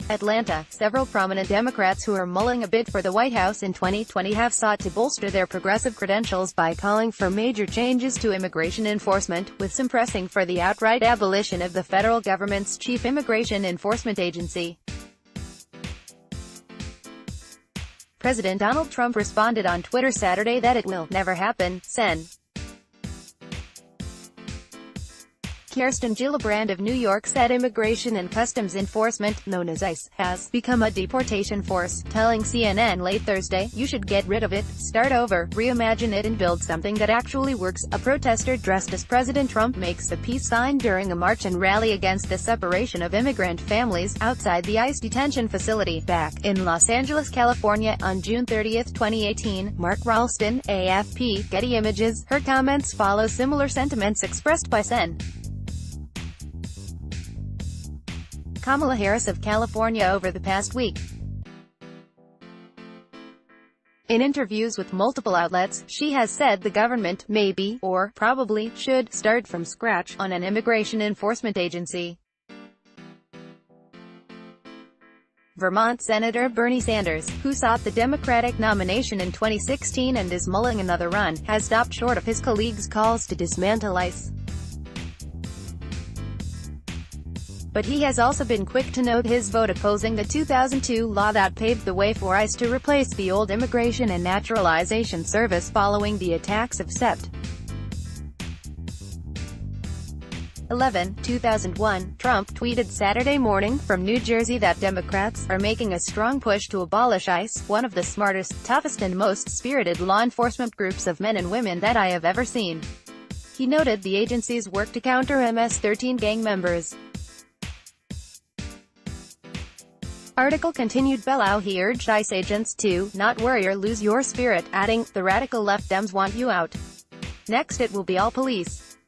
Atlanta, several prominent Democrats who are mulling a bid for the White House in 2020 have sought to bolster their progressive credentials by calling for major changes to immigration enforcement, with some pressing for the outright abolition of the federal government's chief immigration enforcement agency. President Donald Trump responded on Twitter Saturday that it will never happen. Sen. Kirsten Gillibrand of New York said Immigration and Customs Enforcement, known as ICE, has become a deportation force, telling CNN late Thursday, "You should get rid of it, start over, reimagine it and build something that actually works." A protester dressed as President Trump makes a peace sign during a march and rally against the separation of immigrant families, outside the ICE detention facility, back in Los Angeles, California, on June 30, 2018. Mark Ralston, AFP, Getty Images. Her comments follow similar sentiments expressed by Sen. Kamala Harris of California over the past week. In interviews with multiple outlets, she has said the government maybe, or probably, should start from scratch on an immigration enforcement agency. Vermont Senator Bernie Sanders, who sought the Democratic nomination in 2016 and is mulling another run, has stopped short of his colleagues' calls to dismantle ICE. But he has also been quick to note his vote opposing the 2002 law that paved the way for ICE to replace the old Immigration and Naturalization Service following the attacks of Sept. 11, 2001, Trump tweeted Saturday morning from New Jersey that Democrats are making a strong push to abolish ICE, one of the smartest, toughest and most spirited law enforcement groups of men and women that I have ever seen. He noted the agency's work to counter MS-13 gang members. Article continued. Below he urged ICE agents to not worry or lose your spirit, adding, "The radical left Dems want you out. Next it will be all police.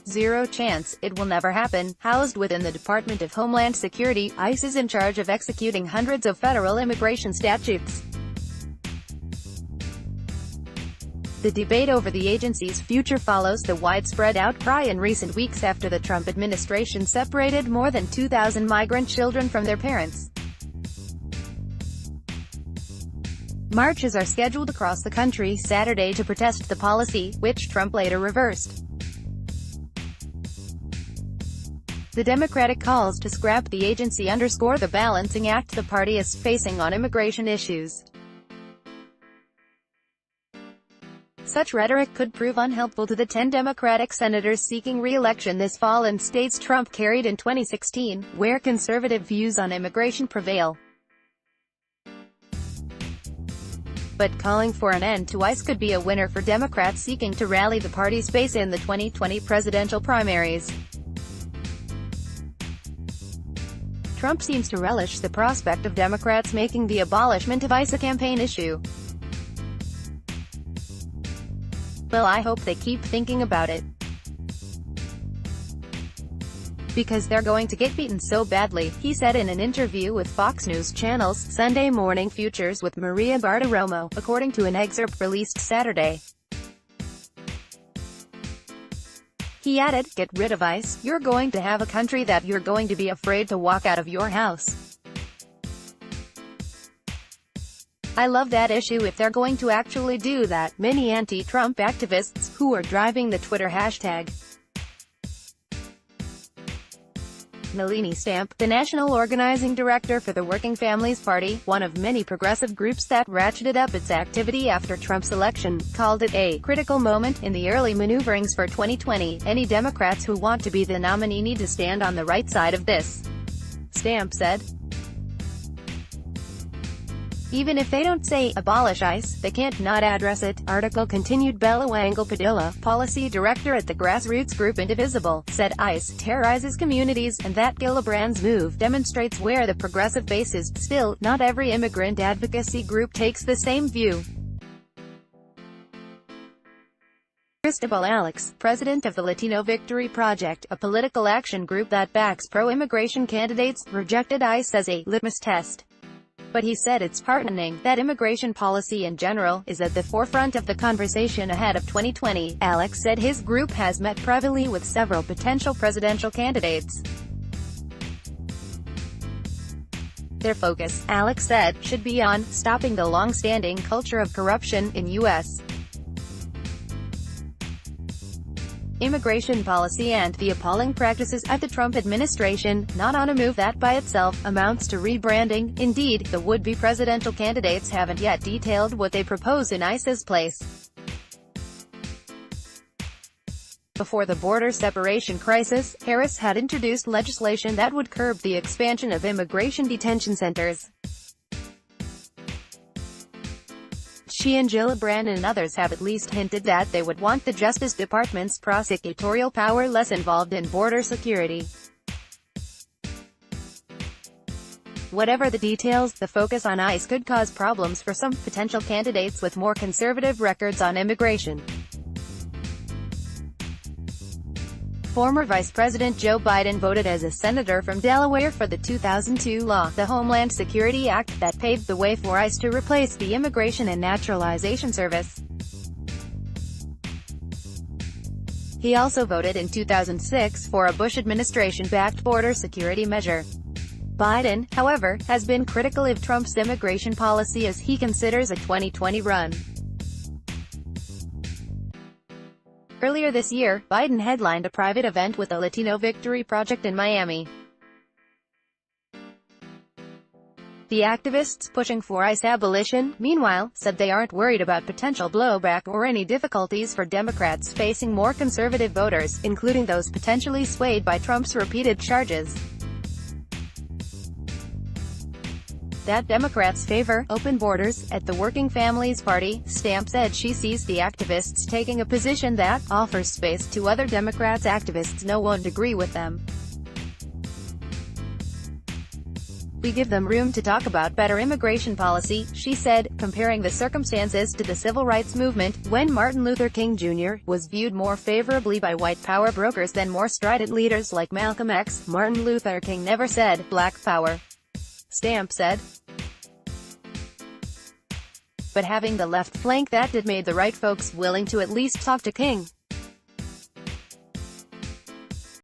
Zero chance, it will never happen." Housed within the Department of Homeland Security, ICE is in charge of executing hundreds of federal immigration statutes. The debate over the agency's future follows the widespread outcry in recent weeks after the Trump administration separated more than 2,000 migrant children from their parents. Marches are scheduled across the country Saturday to protest the policy, which Trump later reversed. The Democratic calls to scrap the agency underscore the balancing act the party is facing on immigration issues. Such rhetoric could prove unhelpful to the 10 Democratic senators seeking re-election this fall in states Trump carried in 2016, where conservative views on immigration prevail. But calling for an end to ICE could be a winner for Democrats seeking to rally the party's base in the 2020 presidential primaries. Trump seems to relish the prospect of Democrats making the abolishment of ICE a campaign issue. "Well, I hope they keep thinking about it. Because they're going to get beaten so badly," he said in an interview with Fox News Channel's Sunday Morning Futures with Maria Bartiromo, according to an excerpt released Saturday. He added, "Get rid of ICE, you're going to have a country that you're going to be afraid to walk out of your house. I love that issue if they're going to actually do that." Many anti-Trump activists, who are driving the Twitter hashtag Nalini Stamp, the national organizing director for the Working Families Party, one of many progressive groups that ratcheted up its activity after Trump's election, called it a critical moment in the early maneuverings for 2020. "Any Democrats who want to be the nominee need to stand on the right side of this," Stamp said. "Even if they don't say, abolish ICE, they can't not address it." Article continued. Bella Wangel Padilla, policy director at the grassroots group Indivisible, said ICE terrorizes communities, and that Gillibrand's move demonstrates where the progressive base is. Still, not every immigrant advocacy group takes the same view. Cristobal Alex, president of the Latino Victory Project, a political action group that backs pro-immigration candidates, rejected ICE as a litmus test. But he said it's heartening that immigration policy in general is at the forefront of the conversation ahead of 2020. Alex said his group has met privately with several potential presidential candidates. Their focus, Alex said, should be on stopping the long-standing culture of corruption in U.S. immigration policy and the appalling practices at the Trump administration, not on a move that by itself amounts to rebranding. Indeed, the would-be presidential candidates haven't yet detailed what they propose in ICE's place. Before the border separation crisis, Harris had introduced legislation that would curb the expansion of immigration detention centers. She and Gillibrand and others have at least hinted that they would want the Justice Department's prosecutorial power less involved in border security. Whatever the details, the focus on ICE could cause problems for some potential candidates with more conservative records on immigration. Former Vice President Joe Biden voted as a senator from Delaware for the 2002 law, the Homeland Security Act, that paved the way for ICE to replace the Immigration and Naturalization Service. He also voted in 2006 for a Bush administration-backed border security measure. Biden, however, has been critical of Trump's immigration policy as he considers a 2020 run. Earlier this year, Biden headlined a private event with the Latino Victory Project in Miami. The activists pushing for ICE abolition, meanwhile, said they aren't worried about potential blowback or any difficulties for Democrats facing more conservative voters, including those potentially swayed by Trump's repeated charges that Democrats favor open borders. At the Working Families Party, Stamp said she sees the activists taking a position that offers space to other Democrats. Activists won't agree with them. We give them room to talk about better immigration policy, she said, comparing the circumstances to the civil rights movement, when Martin Luther King Jr. was viewed more favorably by white power brokers than more strident leaders like Malcolm X. Martin Luther King never said, "Black power," Stamp said. But having the left flank that did made the right folks willing to at least talk to King.